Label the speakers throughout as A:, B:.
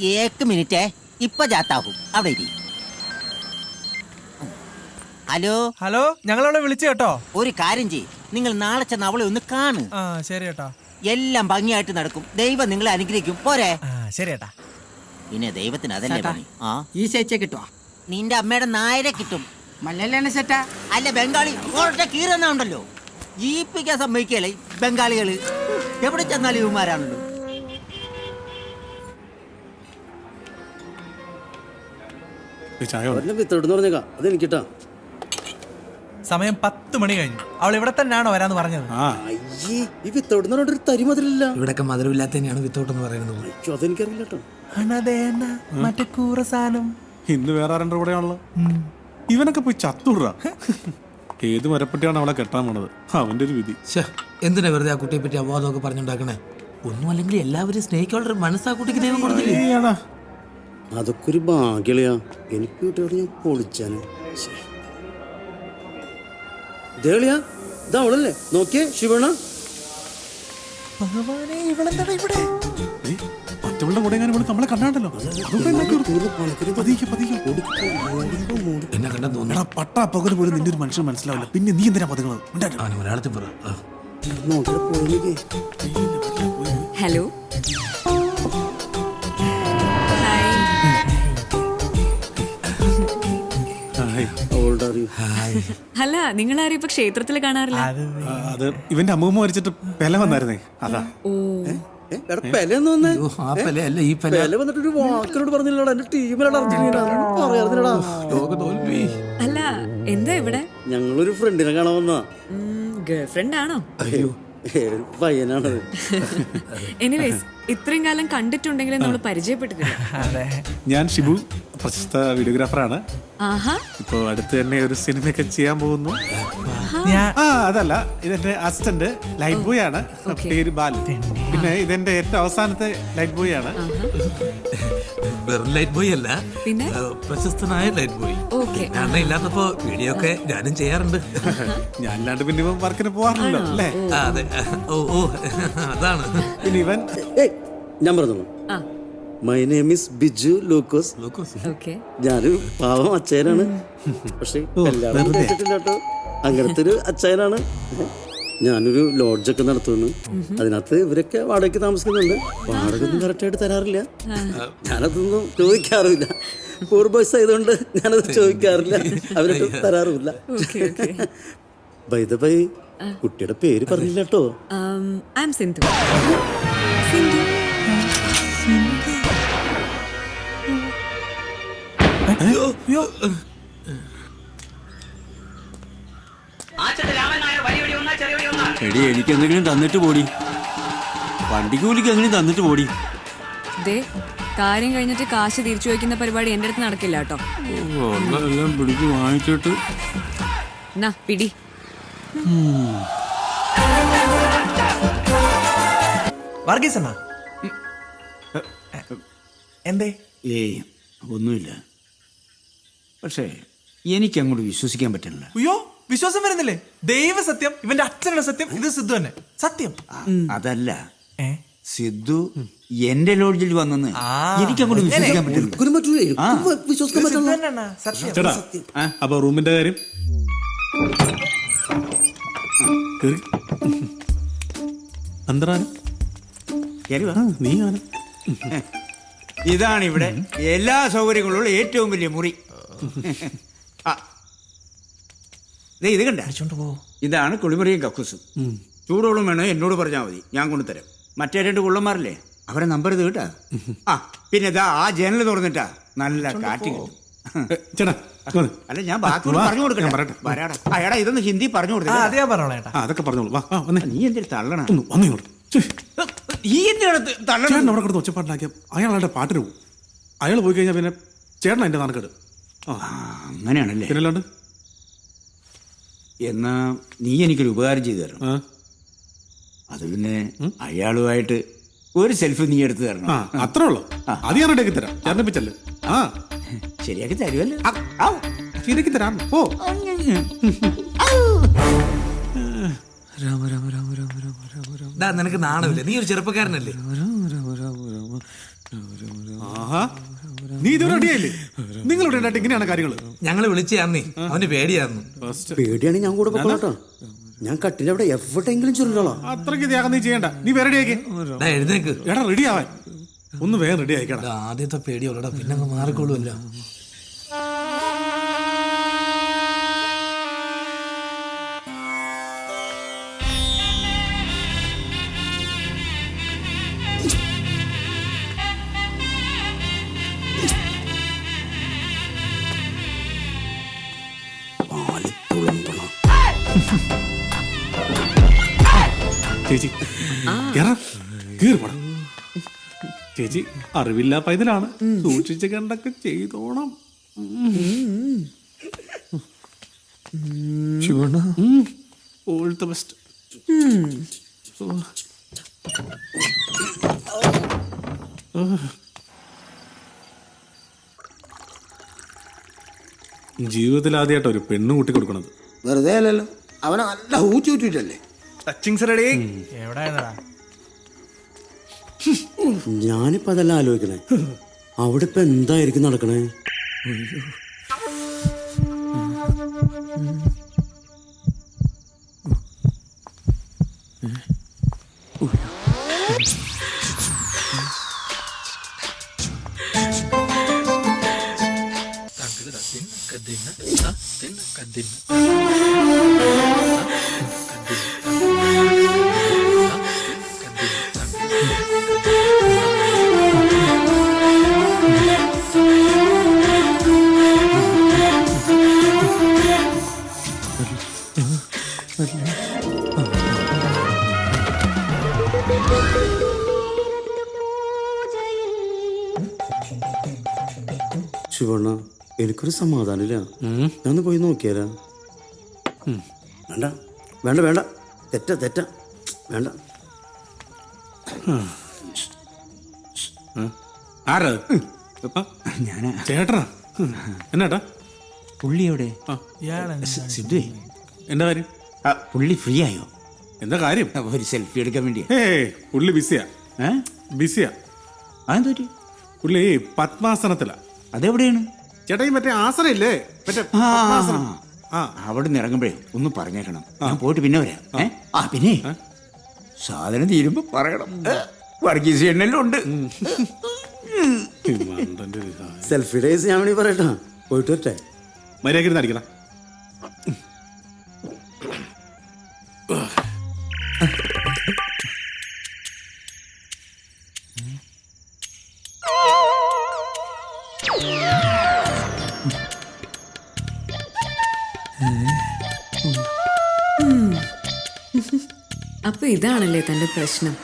A: एक मिनिट ഇപ്പൊ ജാത്താവും അവിടെ ഇരി. ഹലോ
B: ഹലോ, ഞങ്ങളവിടെ വിളിച്ചു കേട്ടോ.
A: ഒരു കാര്യം ചെയ്യ്, നിങ്ങൾ നാളെ ചെന്ന് അവളെ ഒന്ന് കാണ്.
B: ആ ശരി ഏട്ടാ.
A: എല്ലാം ഭംഗിയായിട്ട് നടക്കും. ദൈവം നിങ്ങളെ അനുഗ്രഹിക്കും. പോരെ?
B: ശരി ഏട്ടാ.
A: പിന്നെ ദൈവത്തിന് അതല്ലേ പണി. ആ
C: ഈ ചേച്ചിയെ കിട്ടുവാ?
A: നിന്റെ അമ്മയുടെ നായരെ കിട്ടും.
C: മലയാളിയാണ് ചേട്ടാ.
A: അല്ല ബംഗാളി കീറുന്നുണ്ടല്ലോ. ജീവിപ്പിക്കാൻ സമ്മതിക്കല്ലേ ബംഗാളികള്. എവിടെ ചെന്നാലും ഇവന്മാരാണല്ലോ.
D: അതെനിക്കിട്ടാ.
B: സമയം 10 മണി കഴിഞ്ഞു. അവൾ ഇവിടെ തന്നെയാണോ വരാന്ന് പറഞ്ഞത്?
D: ഈ വിത്തോടുന്നൊരു തരി മധുരമില്ല.
E: ഇവിടൊക്കെ മധുരമില്ലാത്ത തന്നെയാണ് വിത്തോട്ട് എന്ന് പറയുന്നത്.
D: അതെനിക്കറിയില്ല കേട്ടോ.
B: മറ്റേ കൂറ സാധനം
F: ഇന്ന് വേറെ ആരുടെ കൂടെയാണല്ലോ. ഇവനൊക്കെ പോയി ചത്തുടാ. ഏത് മരപ്പെട്ടിയാണ് അവളെ കെട്ടാൻ പോണത്? അവന്റെ ഒരു വിധി.
E: എന്തിനാ വെറുതെ ആ കുട്ടിയെ പറ്റി അപവാദമൊക്കെ പറഞ്ഞുണ്ടാക്കണേ? ഒന്നും അല്ലെങ്കിൽ എല്ലാവരും സ്നേഹിക്കാനുള്ള മനസ്സാ കുട്ടിക്ക് ദൈവം കൊടുത്തില്ലേ?
D: അതൊക്കെ ഒരു ഭാഗ്യളിയാ. എനിക്ക് കിട്ടിയോട് ഞാൻ പൊളിച്ചാന്. ദേളിയാ, ഇതാ അവളല്ലേ? നോക്കിയേ ശിവണ.
B: ഭഗവാനെ, ഇവളെന്താണ് ഇവിടെ?
F: മറ്റവളുടെ കൂടെ നമ്മളെ കണ്ടാണ്ടല്ലോ.
E: എന്നെ കണ്ടാ തോന്നുന്നു
F: പട്ടാ പകല് പോലും നിന്റെ ഒരു മനുഷ്യൻ മനസ്സിലാവില്ല. പിന്നെ നീ എന്തിനാ പതുങ്ങുന്നത്?
E: അവന് മലയാളത്തിൽ പറ.
G: ഹലോ. അല്ല, നിങ്ങളാരും ഇപ്പൊ ക്ഷേത്രത്തിൽ കാണാറില്ല?
F: അത് ഇവന്റെ അമ്മൂമ്മ മരിച്ചിട്ട് പെല വന്നായിരുന്നേ, അതാ.
G: ഓ,
D: വന്നിട്ടൊരു വാക്കിനോട് പറഞ്ഞില്ലടാ. എന്റെ ടീമിലാണ്
G: അല്ല, എന്താ ഇവിടെ?
D: ഞങ്ങളൊരു ഫ്രണ്ടിനെ കാണാൻ വന്നാ.
G: ഗേൾ ഫ്രണ്ട് ആണോ?
D: അയ്യോ, പയ്യനാണത്.
G: എനിവേസ്, ഇത്രയും കാലം കണ്ടിട്ടുണ്ടെങ്കിലും നമ്മൾ പരിചയപ്പെട്ടിട്ടില്ല.
F: ഞാൻ ഷിബു, പ്രശസ്ത വീഡിയോഗ്രാഫറാണ്. ഇപ്പൊ അടുത്ത് തന്നെ ഒരു സിനിമയൊക്കെ ചെയ്യാൻ പോകുന്നു. അതല്ല, ഇതെന്റെ അസിസ്റ്റന്റ് ലൈറ്റ് ബോയ് ആണ്. പേര് ബാലു. പിന്നെ ഇതെന്റെ ഏറ്റവും അവസാനത്തെ ലൈറ്റ് ബോയ് ആണ്.
E: വെറും ലൈറ്റ് ബോയ് അല്ല,
G: പിന്നെ
E: പ്രശസ്തനായ ലൈറ്റ് ബോയ്. കാരണം ഇല്ലാത്തപ്പോ വീഡിയോ ഒക്കെ ഞാനും ചെയ്യാറുണ്ട്.
F: ഞാനില്ലാണ്ട് പിന്നെ ഇവൻ വർക്കിന് പോവാറില്ലല്ലോ അല്ലേ?
E: അതെ. ഓ അതാണ്.
F: പിന്നെ ഇവൻ
D: ഞാൻ പറഞ്ഞു, മൈ നെയിം ഈസ് ബിജു ലൂക്കോസ്. ഞാനൊരു പാവം അച്ചായനാണ്. പക്ഷെ എല്ലാവരും കേട്ടിട്ടില്ല കേട്ടോ. അങ്ങനത്തെ ഒരു അച്ചായനാണ്. ഞാനൊരു ലോഡ്ജൊക്കെ നടത്തുന്നു. അതിനകത്ത് ഇവരൊക്കെ വാടകയ്ക്ക് താമസിക്കുന്നുണ്ട്. വാടക ഒന്നും കറക്റ്റായിട്ട് തരാറില്ല. ഞാനതൊന്നും ചോദിക്കാറില്ല. പൂർ ബോയ്സ് ആയതുകൊണ്ട് ഞാനത് ചോദിക്കാറില്ല. അവരൊക്കെ തരാറുമില്ല. ബൈ ദ ബൈ, കുട്ടിയുടെ പേര് പറഞ്ഞില്ല കേട്ടോ.
H: എടി, എനിക്ക് എന്തെങ്കിലും തന്നിട്ട് പോടി. വണ്ടിക്ക് കൂലിക്ക് എങ്ങനെ തന്നിട്ട് പോടി.
G: കാര്യം കഴിഞ്ഞിട്ട് കാശ് തിരിച്ചു വയ്ക്കുന്ന പരിപാടി എന്റെ അടുത്ത് നടക്കില്ല കേട്ടോ.
H: എല്ലാം പിടിച്ച് വാങ്ങിച്ചിട്ട്
G: പിടി.
B: വർഗീസ് അണ്ണാ, എന്തേ?
H: ഏയ് ഒന്നുമില്ല. പക്ഷേ എനിക്ക് അങ്ങോട്ട് വിശ്വസിക്കാൻ പറ്റില്ല.
B: അയ്യോ, വിശ്വാസം വരുന്നില്ലേ? ദൈവ സത്യം, ഇവന്റെ അച്ഛനുള്ള സത്യം, ഇത് സിദ്ധു തന്നെ സത്യം.
H: അതല്ല, സിദ്ധു എന്റെ ലോഡ്ജിൽ വന്നെന്ന് എനിക്ക് അങ്ങോട്ട് വിശ്വസിക്കാൻ പറ്റില്ല.
F: അപ്പൊ റൂമിന്റെ കാര്യം നീ
H: ഇതാണ് ഇവിടെ എല്ലാ സൗകര്യങ്ങളുള്ള ഏറ്റവും വലിയ മുറി. ഇത് കണ്ട, ഇതാണ് കുളിമുറിയും കക്കൂസും. ചൂടോളം വേണോ എന്നോട് പറഞ്ഞാൽ മതി, ഞാൻ കൊണ്ടുതരാം. മറ്റേ 2 കുള്ളന്മാരില്ലേ, അവരെ നമ്പർ ഇത് കേട്ടാ. പിന്നെ ഇതാ ആ ജനൽ തുറന്നിട്ടാ നല്ല കാറ്റ് കിട്ടും. അല്ല, ഞാൻ ബാക്കി പറഞ്ഞു കൊടുക്കട്ടെ. എടാ, ഇതൊന്ന് ഹിന്ദി പറഞ്ഞു കൊടുത്തില്ല.
F: അതൊക്കെ പറഞ്ഞോളൂ.
H: നീ എന്തൊരു തള്ളണ.
F: ഒച്ചപ്പാട്ടുണ്ടാക്കിയ അയാളുടെ പാട്ടിന് പോകും. അയാൾ പോയി കഴിഞ്ഞാൽ പിന്നെ ചേട്ടൻ അതിന്റെ നാണക്കേട്.
H: അങ്ങനെയാണല്ലേ?
F: പിന്നല്ലാണ്ട്.
H: എന്നാ നീ എനിക്കൊരു ഉപകാരം ചെയ്തു തരണം. അത് പിന്നെ അയാളുമായിട്ട് ഒരു സെൽഫി നീ എടുത്തു തരണം.
F: അത്രേ ഉള്ളൂ. അത് ഞാൻ റെഡിയാക്കി തരാം. ചേർന്നിപ്പിച്ചല്ലേ?
H: ശരിയാക്കി തരുമല്ലോ.
F: ശരിയാക്കി തരാം. ഓ,
E: രാമ രാമ രാമ രാമ രാമ രാമ രാമ. നിനക്ക് നാണമില്ല? നീ ഒരു ചെറുപ്പക്കാരനല്ലേ?
F: ആഹാ നീ ഇത് റെഡിയായില്ലേ? നിങ്ങളിവിടെ ഉണ്ടായിട്ട് ഇങ്ങനെയാണ് കാര്യങ്ങൾ.
E: ഞങ്ങള് വിളിച്ചാന്നേ, അവന് പേടിയായിരുന്നു.
D: പേടിയാണെങ്കിൽ ഞാൻ കൂടെ പോകട്ടോ. ഞാൻ കട്ടിൽ അവിടെ എവിടെയെങ്കിലും ചുരുളോളാം.
F: അത്രയ്ക്ക് ത്യാഗം നീ ചെയ്യണ്ട. നീ വേറെ റെഡിയാക്കി.
E: ദാ എഴുന്നേക്ക്.
F: എടാ റെഡി ആവാൻ ഒന്ന് വേഗം റെഡി ആയിക്കടാ.
E: ഇത് ആദ്യത്തെ പേടിയുള്ളടാ, പിന്നെ അങ്ങ് മാറിക്കോളൂല്ലോ.
F: ചേച്ചി കീറിപ്പടം. ചേച്ചി അറിവില്ല പൈതലാണ്, സൂക്ഷിച്ച് കണ്ടൊക്കെ ചെയ്തോണം. All the best. ജീവിതത്തിൽ ആദ്യമായിട്ട് ഒരു പെണ്ണ് കൂട്ടി കൊടുക്കണത്.
I: വെറുതെ അല്ലല്ലോ, അവനെ നല്ല ഊറ്റി ഊറ്റിട്ടല്ലേ.
D: ഞാനിപ്പോ അതെല്ലാം ആലോചിക്കണേ. അവിടെ ഇപ്പൊ എന്തായിരിക്കും നടക്കണേ? ശിവണ്ണ, എനിക്കൊരു സമാധാനമില്ല. ഞാനൊന്ന് പോയി നോക്കിയാലാ? വേണ്ട വേണ്ട വേണ്ട, തെറ്റ വേണ്ട.
F: ആരാ?
H: ഞാനാ.
F: ചേട്ടനാ? എന്നാട്ടാ?
H: പുള്ളി എവിടെ? സിദ്ധു,
F: എന്താ കാര്യം?
H: പുള്ളി ഫ്രീ ആയോ?
F: എന്താ കാര്യം?
H: ഒരു സെൽഫി എടുക്കാൻ വേണ്ടിയാ.
F: പുള്ളി ബിസിയാ.
H: അതെന്തോറ്റി?
F: പുള്ളി പത്മാസനത്തിലാ.
H: അതെവിടെയാണ്
F: ചേട്ടാ? ഈ മറ്റേ ആസനം ഇല്ലേ, മറ്റേ പത്മാസനം.
H: അവിടെ നിന്ന് ഇറങ്ങുമ്പോഴേ ഒന്ന് പറഞ്ഞേക്കണം. ഞാൻ പോയിട്ട് പിന്നെ വരാം. പിന്നെ സാധനം തീരുമ്പോ പറയണം. വർഗീസ് എണ്ണെല്ലാം ഉണ്ട്.
D: സെൽഫി ഡേയ്സ് ഞാൻ വേണ്ടി പറയട്ടാ. പോയിട്ട് വരട്ടെ.
F: മര്യാദ അടിക്കണം.
G: അപ്പൊ ഇതാണല്ലേ തന്റെ പ്രശ്നം?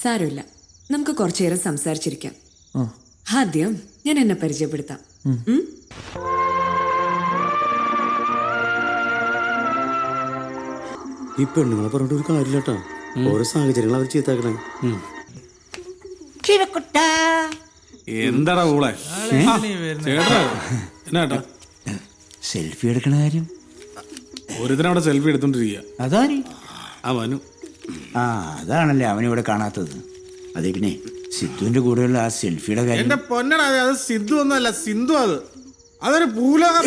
G: സാരമില്ല, നമുക്ക് കുറച്ചു നേരം സംസാരിച്ചിരിക്കാം. ആദ്യം ഞാൻ എന്നെ പരിചയപ്പെടുത്താം.
D: ഈ പെണ്ണുങ്ങളെ പറഞ്ഞിട്ട് ഒരു കാര്യമില്ലട്ടാ. ഓരോ സാഹചര്യങ്ങൾ അവർ ചെയ്താക്കണേ.
F: എന്താടാ ഊളെ? ചേട്ടാ എന്നാട്ടാ?
H: സെൽഫി എടുക്കണ കാര്യം
F: ഒരുത്തനവിടെ സെൽഫി എടുത്തോണ്ടിരിക്കുക.
H: അതാരി?
F: ആ മനു.
H: അതാണല്ലേ അവനിവിടെ കാണാത്തത്. അതെ, പിന്നെ സിദ്ധുവിന്റെ കൂടെയുള്ള ആ സെൽഫിയുടെ കാര്യം.
F: എന്റെ പൊന്നടാ, അത് സിദ്ധു ഒന്നുമല്ല, സിന്ധു. അതൊരു ഭൂലോകം.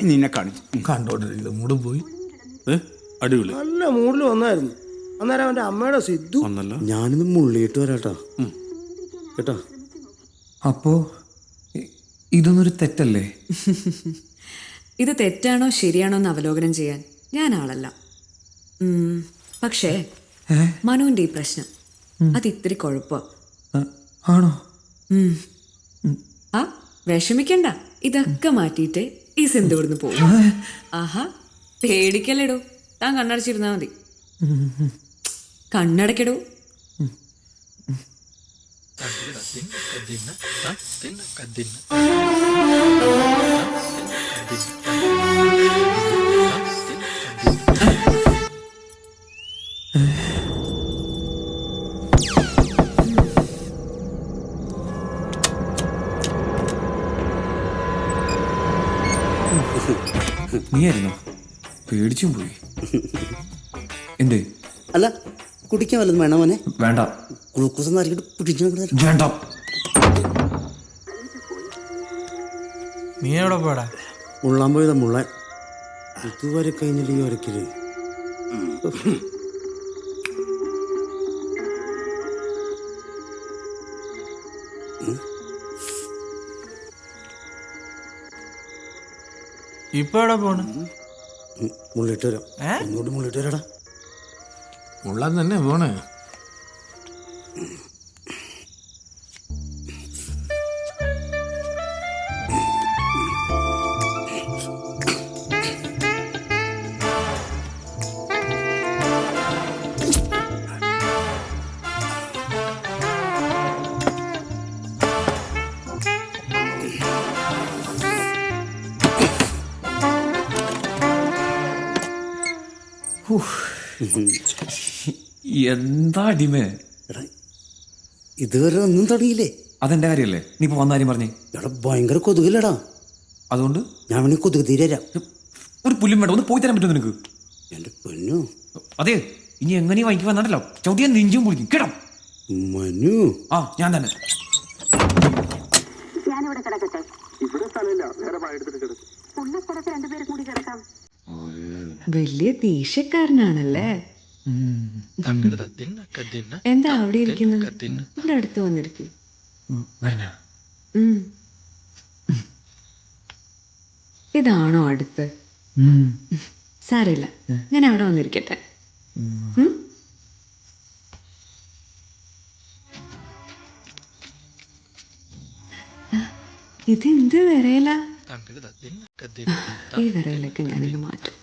H: നിന്നെ കാണിച്ചു
E: കണ്ടോണ്ടിരിക്കുന്നത് മൂടും പോയി.
F: അടിപൊളി.
I: നല്ല മൂഡിൽ വന്നായിരുന്നു. അന്നേരം അവന്റെ അമ്മയുടെ സിദ്ധു.
D: ഞാനിന്ന് മുള്ളിയിട്ട് വരാട്ടാ കേട്ടാ.
J: അപ്പോ ഇതൊന്നൊരു തെറ്റല്ലേ?
G: ഇത് തെറ്റാണോ ശരിയാണോ എന്ന് അവലോകനം ചെയ്യാൻ ഞാൻ ആളല്ല. പക്ഷേ മനുവിന്റെ ഈ പ്രശ്നം അത് ഇത്തിരി കുഴപ്പം
J: ആണോ?
G: ആ വിഷമിക്കണ്ട, ഇതൊക്കെ മാറ്റിയിട്ട് ഈ സിന്ധു ഇവിടുന്ന് പോകും. ആഹാ, പേടിക്കല്ലേടോ. താൻ കണ്ണടച്ചിരുന്നാ മതി. കണ്ണടക്കടോ.
J: നീയായിരുന്നോ? പേടിച്ചും പോയി. എന്തേ?
D: അല്ല കുടിക്കാൻ വല്ലതും വേണം മോനെ?
J: വേണ്ട.
D: ഗ്ലൂക്കോസ് നിറക്കിട്ട് പിടിച്ചു.
J: വേണ്ട.
B: നീ എവിടെ പോടാ?
D: മുള്ളാൻ പോയതാ മുള്ളാൻ. ഇതുവരെ കഴിഞ്ഞില്ല ഈ ഒരക്കല്.
B: ഇപ്പൊ എവിടെ പോണ്?
D: മുള്ളിട്ട് വരാം. ഒന്നുകൂടി മുള്ളിട്ട് വരാടാ.
E: ഉള്ളത് തന്നെ പോണേ.
J: എന്താ അടിമേ?
D: എടാ ഇതുവരെ ഒന്നും തുടങ്ങിയില്ലേ?
J: അതെന്റെ കാര്യല്ലേ? നീ ഇപ്പൊ വന്ന കാര്യം പറഞ്ഞേ.
D: എടാ ഭയങ്കര കൊതുകില്ലടാ.
J: അതുകൊണ്ട്
D: ഞാൻ വേണമെങ്കിൽ കൊതുക് തീരാം.
J: ഒരു പുല്ലും വേണ്ട, ഒന്ന് പോയി തരാൻ പറ്റുമോ നിനക്ക്?
D: എന്റെ പൊന്നു
J: അതെ, ഇനി എങ്ങനെ വൈകി വന്നിട്ടല്ലോ ചവിട്ടിയാൻ നെഞ്ചും പൊളിക്കും കേട്ടോ.
D: മനു.
J: ആ ഞാൻ തന്നെ.
G: വലിയ ദേഷ്യക്കാരനാണല്ലേ. എന്താ അവിടെ ഇരിക്കുന്നത്? ഇവിടെ അടുത്ത് വന്നിരിക്കും. ഇതാണോ അടുത്ത്? സാരമില്ല, ഞാൻ അവിടെ വന്നിരിക്കട്ടെ. ഇതെന്ത് വിരയില? ഈ വിരയിലേക്ക് ഞാനിങ്ങ് മാറ്റും.